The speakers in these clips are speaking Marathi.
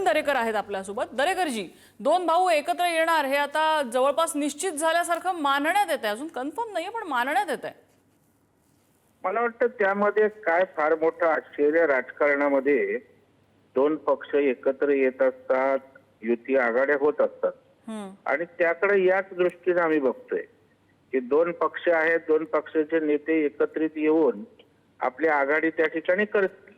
दरेकर आहेत आपल्यासोबत। दरेकरजी, दोन भाऊ एकत्र येणार हे आता जवळपास निश्चित झाल्यासारखं मानण्यात येतंय, अजून कन्फर्म नाहीये पण मानण्यात येतंय। मला वाटतं त्यामध्ये काय फार मोठं आश्चर्य राजकारणामध्ये दोन पक्ष एकत्र येत असतात, युती आघाड्या होत असतात आणि त्याकडे याच दृष्टीने आम्ही बघतोय की दोन पक्ष आहेत, दोन पक्षाचे नेते एकत्रित येऊन आपली आघाडी त्या ठिकाणी करतील।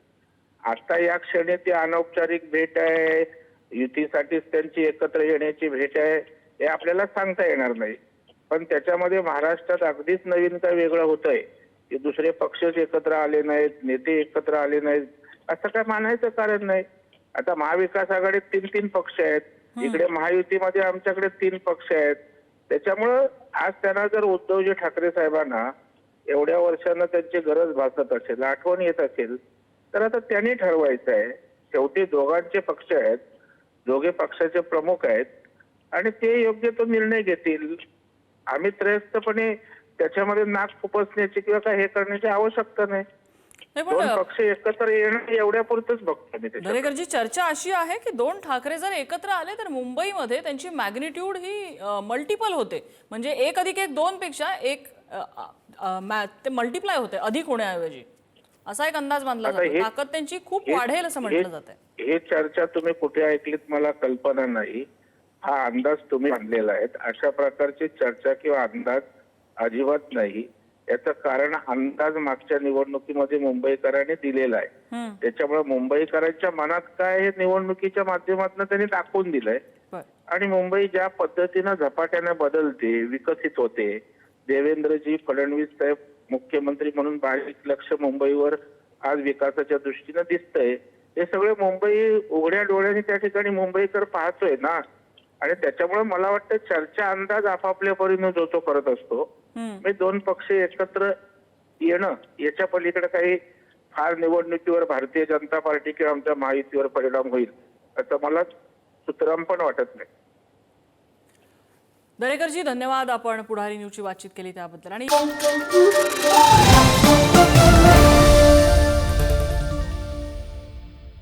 आता या क्षणी ती अनौपचारिक भेट आहे, युतीसाठीच त्यांची एकत्र येण्याची भेट आहे हे आपल्याला सांगता येणार नाही, पण त्याच्यामध्ये महाराष्ट्रात अगदीच नवीन काय वेगळं होतंय की दुसरे पक्षच एकत्र आले नाहीत, नेते एकत्र आले नाहीत असं काय मानायचं कारण नाही। आता महाविकास आघाडीत 3 पक्ष आहेत, इकडे महायुतीमध्ये आमच्याकडे 3 पक्ष आहेत। त्याच्यामुळं आज त्यांना जर उद्धवजी ठाकरे साहेबांना एवढ्या वर्षांना त्यांची गरज भासत असेल, आठवण येत असेल, तर आता त्यांनी ठरवायचं आहे। शेवटी दोघांचे पक्ष आहेत, दोघे पक्षाचे प्रमुख आहेत आणि ते योग्य तो निर्णय घेतील। आम्ही त्रयस्थपणे त्याच्यामध्ये नाक खुपसण्याची किंवा काय हे करण्याची आवश्यकता नाही। दोन पक्ष एकत्र येणं एवढ्यापुरतच बघतो मी। दरेकरजी, चर्चा अशी आहे की दोन ठाकरे जर एकत्र आले तर मुंबईमध्ये त्यांची मॅग्निट्यूड ही मल्टिपल होते, म्हणजे 1+1=2 पेक्षा एक ते मल्टिप्लाय होते, अधिक होण्याऐवजी असा एक अंदाज बांधला जातो। ताकद त्यांची खूप वाढेल असं म्हटलं जातंय। हे चर्चा तुम्ही कुठे ऐकलीत मला कल्पना नाही, हा अंदाज तुम्ही बांधलेला आहे। अशा प्रकारची चर्चा किंवा अंदाज अजिबात नाही। याचं कारण अंदाज मागच्या निवडणुकीमध्ये मुंबईकरांनी दिलेला आहे, त्याच्यामुळे मुंबईकरांच्या मनात काय हे निवडणुकीच्या माध्यमातून त्यांनी दाखवून दिलंय आणि मुंबई ज्या पद्धतीनं झपाट्याने बदलते, विकसित होते, देवेंद्रजी फडणवीस साहेब मुख्यमंत्री म्हणून बारीक लक्ष मुंबईवर आज विकासाच्या दृष्टीने दिसतंय। हे सगळे मुंबई उघड्या डोळ्यांनी त्या ठिकाणी मुंबईकर पाहतोय ना, आणि त्याच्यामुळे मला वाटतं चर्चा अंदाज आपापल्या परीने जो तो करत असतो। मी दोन पक्ष एकत्र येणं याच्या पलीकडे काही फार निवडणुकीवर भारतीय जनता पार्टी किंवा आमच्या महायुतीवर परिणाम होईल असं मला सुतराम पण वाटत नाही। दरेकरजी, धन्यवाद, आपण पुढारी न्यूजची बातचीत केली त्याबद्दल। आणि